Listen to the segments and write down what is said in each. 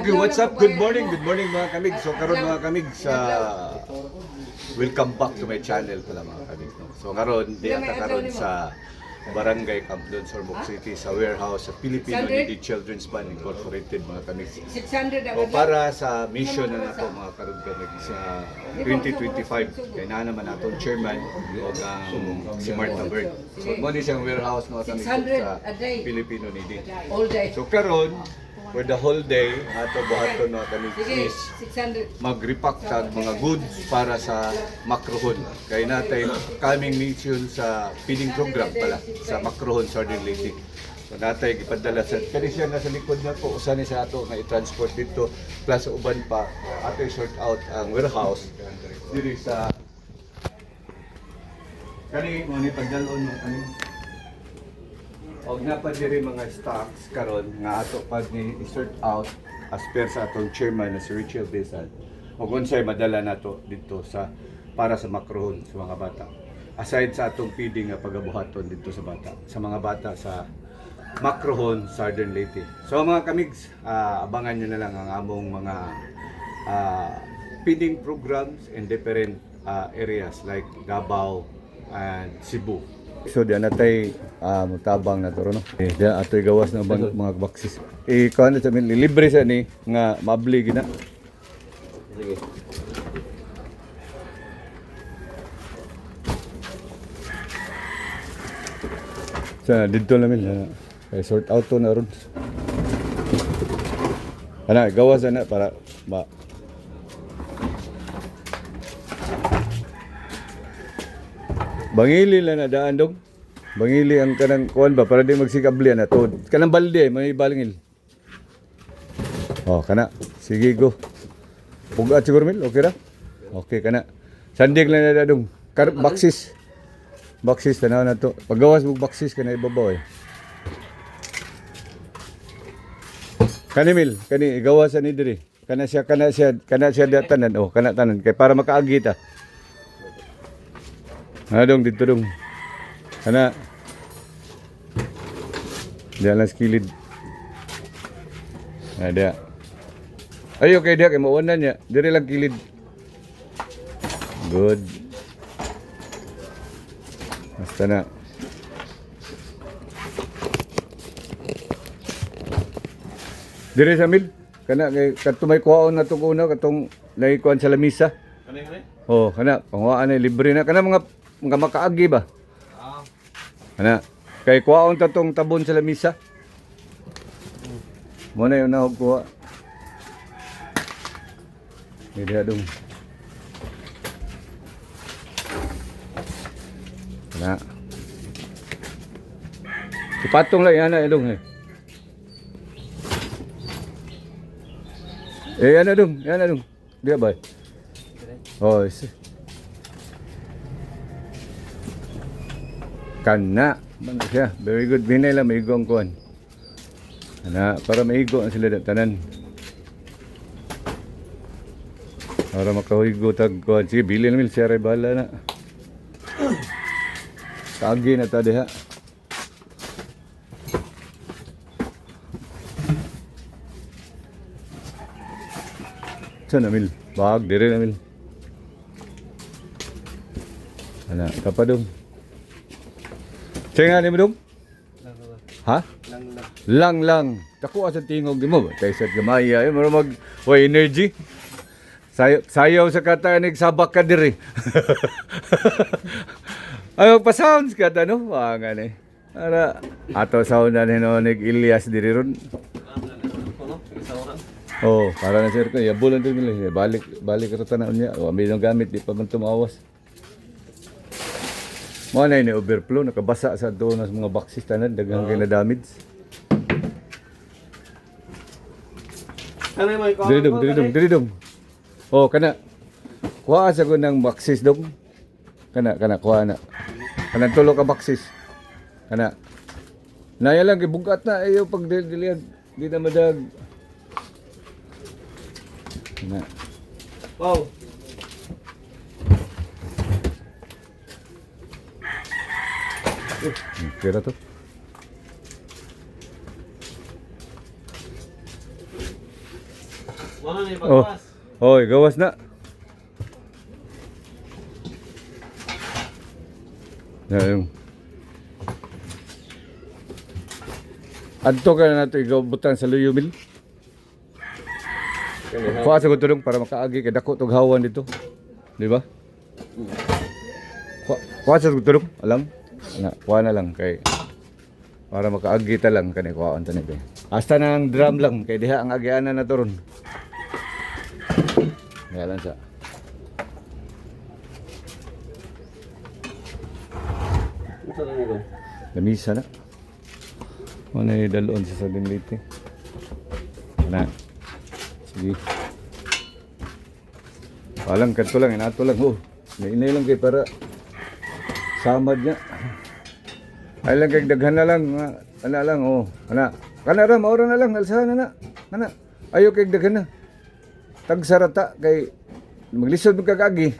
Okay, what's up? Good morning mga kamig. So karon mga kamig sa welcome back to my channel pala mga kamig. No? So karon di ata karon sa Barangay Camplon, Sormoc City sa warehouse sa Filipino Needy Children's Fund Incorporated mga kamig. 600 O para sa mission na nato mga karon kamig sa 2025 kay na naman atong chairman o ang si Martha Bird. So mo ni siyang warehouse mga kamig sa Filipino Needy. all day. So karon for the whole day, ato buhaton na kami Sige, is 600. mag-repack tag mga goods para sa Macrohon. Kaya natin kaming mission sa feeding program pala sa Macrohon Southern Leyte. So natay gipadala sa kani siya nasa likod na po usa ni sa ato nga i-transport dito plus uban pa ato sort out ang warehouse diri sa kani mo ni pagdalon mo kani og napad diri mga stocks karon nga ato pag ni i-sort out as per sa atong chairman na si Richard Besan og unsay madala nato dito sa para sa Macrohon sa mga bata aside sa atong feeding nga pagabuhaton dito sa bata sa mga bata sa Macrohon Southern Leyte. So mga kamigs, abangan nyo na lang ang among mga feeding programs in different areas like Davao and Cebu. So diyan natay mutabang na to no. Diyan atoy gawas na bang mga baksis. Kuan sa min libre sa ni nga mabli gina. Sige. Sa dito namin kay sort out to na ron. Ana gawas na para ba Bangili lang na daan dong. Bangili ang kanang kuan ba para di magsikabli na to. Kanang balde may balingil. Oh, kana. Sige go. Pugat siguro mil, okay ra? Okay kana. Sandig lang na dong. Baksis. Baksis tanaw na to. Paggawas mo baksis kana ibabaw eh. Kani mil, kani igawas ani diri. Kana siya tanan. Oh, kana tanan kay para makaagi ta. Dong dito dong. Ana. Dia lang skilid. Ada. Ayo kay dia kay maunan niya. Diri lang kilid. Good. Basta na. Diri sa mil. Kana kay katumay kuhaon na tong una katong naikuan sa lamisa. Kanay. Oh, kana pangwaan na libre na kana mga makaagi ba? Ana, kay kuhaon ta tong tabon sa lamisa. Mo na yung nahog kuha. Hindi adong. Ana. Ipatong lang yan na edong eh. Yan na dong. Dia ba? Oh, kana man siya very good binay lang maigo ang kuan ana para maigo ang sila tanan para makahigo tag kuan sige bili namin siya ray bala na kagi na ta diha sana mil bag dire na mil ana kapadong Tinga ni mo dong? Ha? Lang. Tako sa tingog di mo ba? Tayo gamaya ay mag energy. Sayaw sa kata sabak ka diri. Ay pa-sounds ka ta no? Nga ni. Ara ato sound na nig Ilyas diri ron. Oh, para na sir ko yabulan din nila. Balik ra tanan niya. O ambil gamit di pa man tumawas. Mo na ni overflow nakabasa sa doon sa mga boxes tanan daghang kina-damage. Kanay mo ikaw. Diri dong. Oh, kana. Kuha sa ko ng boxes dong. Kana kuha na. Kana tulo ka boxes. Kana. Naya lang gibugat na ayo pag dilihan. Di na madag. Kana. Wow. Kira to. Wala na Oh. ipagpas. Hoy, gawas na. Yung adto ka na nato igabutan sa Luyo Mill. Kuha sa gutulong para makaagi kay dako tog hawan dito. Di ba? Kuha sa gutulong, alam? Kuha na lang kay para makaagi ta lang kani kuhaan ta nito. Hasta nang drum lang kay diha ang agianan na to ron. Kaya lang sa Ito na nito. lamisa na. Ano yung dalon sa saling liti. Na. Sige. Palang kanto lang, inato lang. Oh, nainay lang kay para samad niya. Ay lang kay daghan na lang. Ana lang, oh. Ana. Kana ra, maura na lang. Alsahan na. Ana. Ayaw kay daghan na. Tagsarata kay maglisod mo kagagi.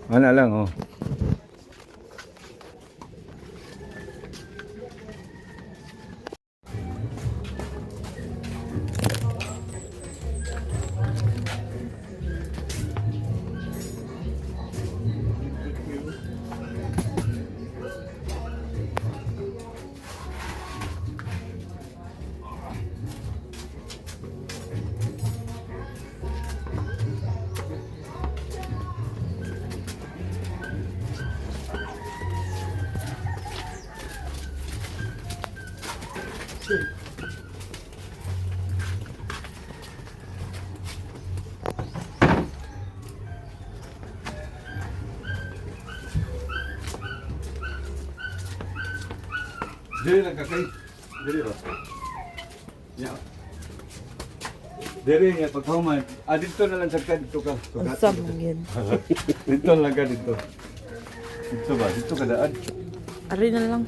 Ana lang, oh. Dili lang kakay. Dili ba? Yeah. Dili nga paghuman. Dito na lang sa dito ka. Ang samangin. Dito lang ka dito. Dito ba? Dito ka daan. Ari na lang.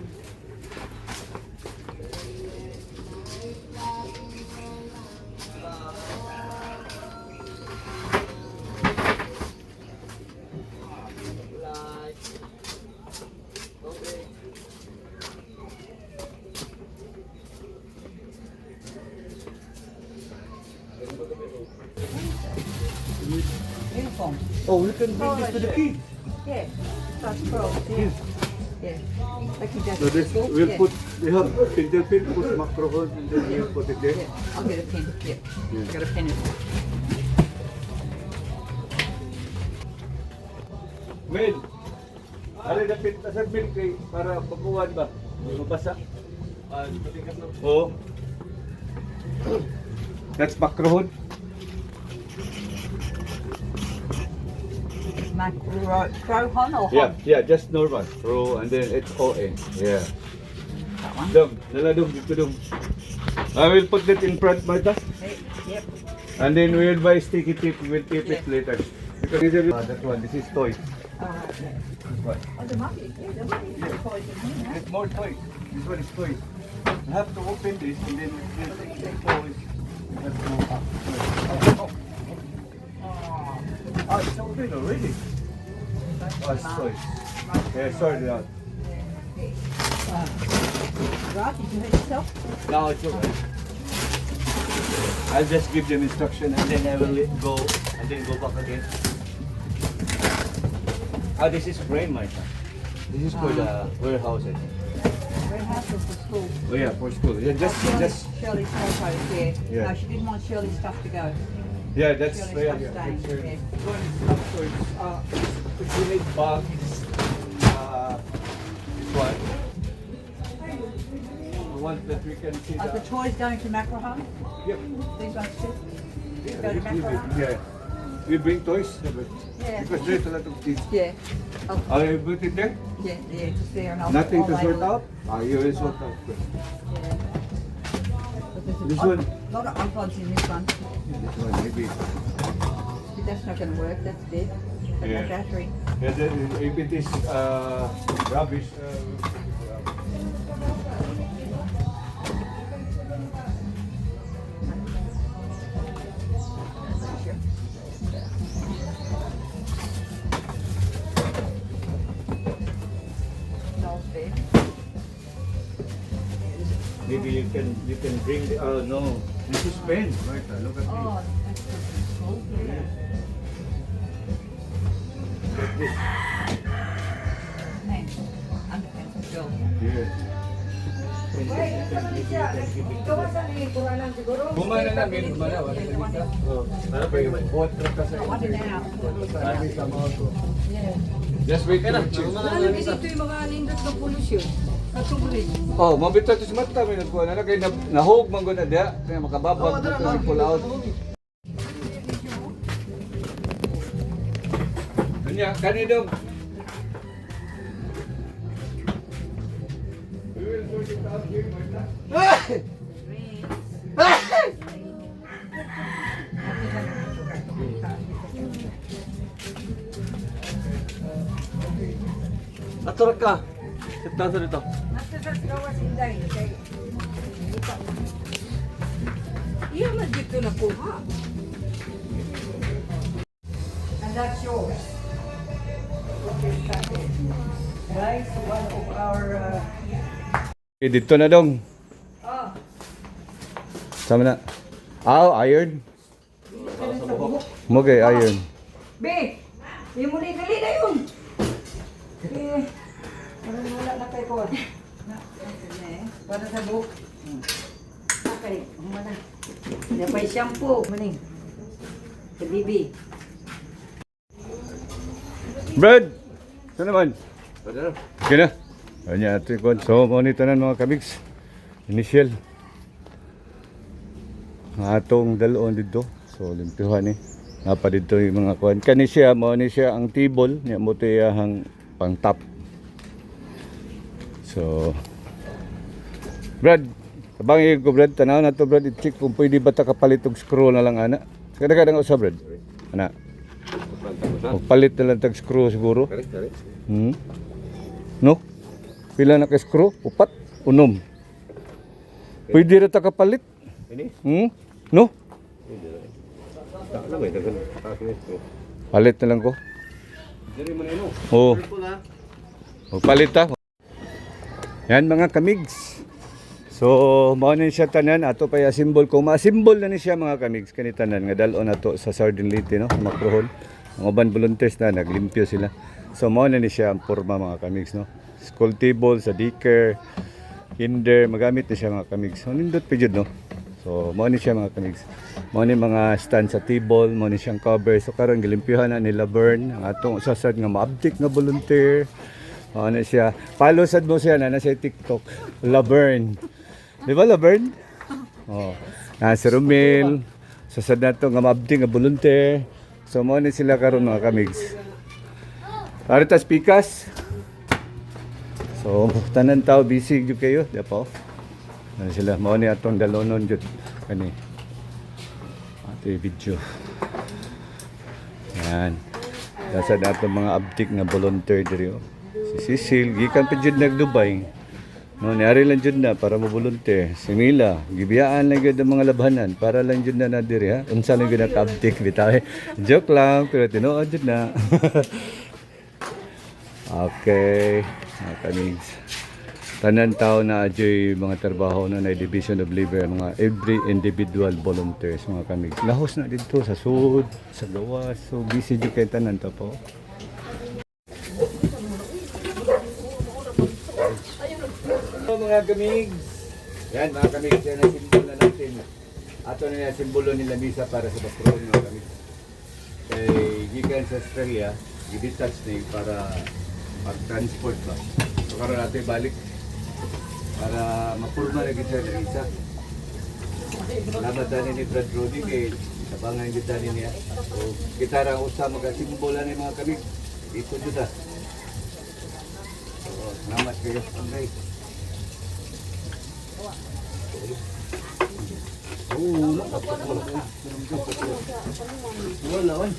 Uniform. Oh, we can bring this to the kids. Yeah. That's pro. Yeah. Yeah. Like you just So this school. we'll Yeah. put we have filter pin, put microphone and then we'll put it there. Yeah. I'll get a pen. Yeah. Yeah. Got a pen. Mel, ano na pintasan Mel kay para pagkuhan ba? Mabasa. Oo. That's macrohon. Macrohon or Yeah, hon? yeah, just normal. Pro and then it's ON. Yeah. That one. Dum, dala dum, dito dum. I will put that in front, Martha. Hey, yep. And then we'll buy sticky tip, we'll tape it Yeah. later. Because this is that one, this is toy. All right. Yeah. This one. Oh, there might be. Yeah, there might be some toys in here. Huh? It's more toy. This one is toy. You have to open this and then we'll take the toys. You have to up. Oh, it's open already. Oh, it's toy. Yeah, sorry out. Right, did you hurt yourself? No, it's okay. I'll just give them instruction and then I will let go and then go back again. This is frame, my son. This is for the warehouse, I think. Warehouse or for school? Oh yeah, for school. Yeah, just Shirley's photos there. Yeah. No, she didn't want Shirley's stuff to go. yeah, that's Shirley's yeah, stuff yeah. staying. Picture. Yeah. This one is not for if you need bags. This one. The one that we can see. Are the toys going to Macrohon? Yep. These ones too? Yeah, Go to Macrohon? yeah. We bring toys. Yeah. Because there's a lot of kids. Yeah. Oh, I put it there. yeah, yeah, just there and I'll Nothing I'll to sort label it. out. You will sort out. Yeah. But there's This a one. lot of odd ones in this one. This one maybe. But that's not going to work. That's dead. But Yeah. the battery. Yeah, if it is rubbish. Doll's bed. Maybe you can bring the, oh no. This is pen, Martha. Look at this. Oh, that's okay. This. Nice. Ang pencil joke. Yes. Gumana namin, gumana. Wala na kita. Ano pa yung bot truck ka sa Just wait for the chips. Lalo kasi ito yung mga nindot ng pollution. Katubulin. Oh, mabita to sa mata. May nagkuha na kaya nahog man guna dia. Kaya makababag ito si pull out. Kanya, kanidong. We will sort it out here, Martha. Aturag ka. Siptan sa dito. Nasa sa gawas inday. Iya man dito nakuha. And that's yours. Okay, guys, one of our Okay, dito na dong. oh, Sama na. Iron. Mo kay iron. Be, yung muli dali na yun. Eh, parang wala na kay ko. Para sa buhok. Okay, humana. Napay shampoo. Maning. Sa bibi. Brad! Ito naman. Okay na. Kanya ito yung so, monito na mga kamigs. Initial. Ang atong dalon dito. So, limpihan eh. Napa dito yung mga kuhan. Kani siya, mo ni siya ang tibol. Niya mo ito yung pang top. So, Brad, tabang yung ko Brad, tanaw na to Brad, i-check kung pwede ba ta kapalit og screw na lang ana. Kada-kada nga usa Brad. Ana. Magpalit na lang tag screw siguro. No? Pila na ka screw? Upat? Unom. Pwede ra ta kapalit? No? Palit na lang ko. Oo. Magpalit ta. Yan mga kamigs. So, mao ni siya tanan ato pa ya symbol ko. Ma-symbol na ni siya mga kamigs kani tanan nga dal-on ato sa Sardin Leyte no, makrohon. Ang uban volunteers na naglimpyo sila. So, mao na ni siya ang porma mga kamigs no. School table sa daycare, kinder, magamit ni siya mga kamigs. So, nindot pa jud no. So, mao ni siya mga kamigs. Mao ni mga stand sa table, mao ni siyang cover. So, karon gilimpyuhan na ni Laverne ang atong usasad nga maabdik nga volunteer. Ano siya? Follow sad mo siya na sa TikTok. Laverne. Di ba Laverne? Oh. Si Romel. Sasad na ito nga mabdi nga volunteer. So mo ni sila karon mga kamigs. Aritas pikas. So tanan tao busy gyud kayo, di po. Ano sila mo ni atong dalonon jud kani. Ate video. Yan. Sasad na itong mga abdik nga volunteer diri. Si Cecil, gikan pa dyan nag-Dubai. No, niari lang dyan na para mabulunte. Si Mila, gibiyaan lang yun ang mga labhanan para lang dyan na nadiri ha. Unsa lang yun naka-update bitaw. Joke lang, pero tinuod dyan na. Okay. Mga kamigs. Tanan tao na adyoy mga trabaho na Division of Labor, mga every individual volunteers mga kamigs. Lahos na dito sa sud, sa gawas. So busy dyan kayo tanan to po. Mga kamigs. Yan mga kamigs, yan ang simbolo na natin. Ato na yung simbolo nila misa para sa patrol mga kamigs. Kay gikan sa Australia, i-detach na para mag-transport ba. So karoon natin balik para mapurma na kita na isa. Salamat dani ni Brad Rudy kay sabangan kita niya. So kita ra usa magasimbolo ni mga kamigs. Dito dito. So salamat kayo. Okay. Wala wan.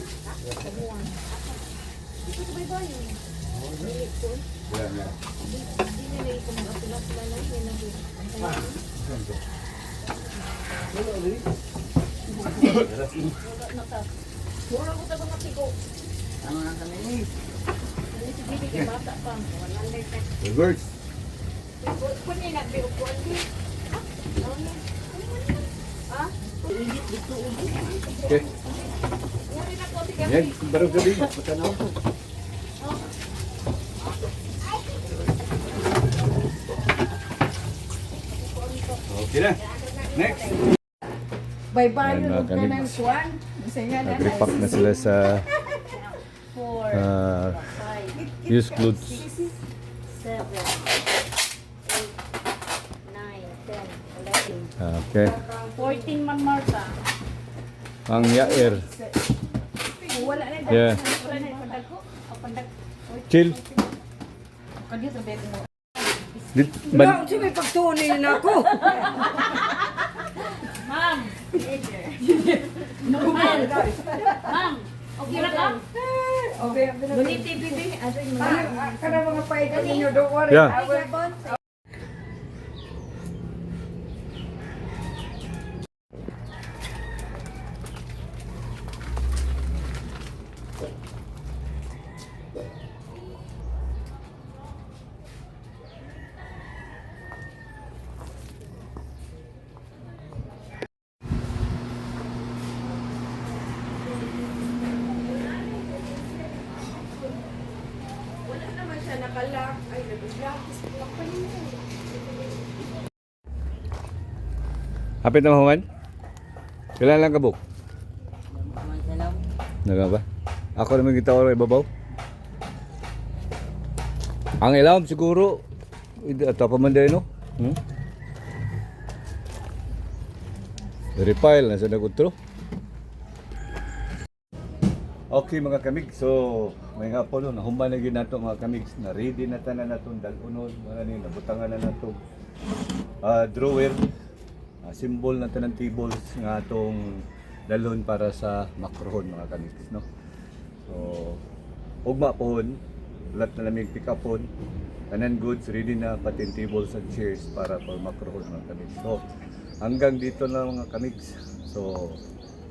Reverse. Okay. Yan, baru gabi. Patanaw. Okay na. Next. Bye-bye Ayan, yun. mga Huwag ka kamigs. ng kuwan. Masaya na. Nag-repack na sila sa used clothes. 7, 8, 9, 10, 11. Okay. 14 man Marta. Ang yair. Wala na. Yeah. Wala na. Pandag ko. O pandag. Chill. Kadyo sa bed mo. Wow, siya may pagtunin na ako. Ma'am. Ma'am. Ma'am. Okay na ka? Okay, Guniti, bibi. Asa yung mga. kada mga paika ninyo, don't worry. Yeah. I will- Hapit na mahuman? Kailan lang kabuk? Naga ba? Ako naman kita oras ibabaw. Ang ilawom siguro ito pa man din no? Repile na sa nagutro. Okay mga kamig, so may nga po no, nahuman na gyud nato mga kamig, na ready na tanan natong dalunon, mga ni nabutangan na nato drawer, symbol na tanang tables nga atong dalon para sa makrohon mga kamig, no. So ugma pohon, lahat na lamig pick up pohon, tanan goods ready na pati tables and chairs para for makrohon mga kamig. So hanggang dito na mga kamig. So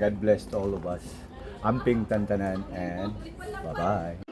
God bless to all of us. Amping tantanan and bye-bye.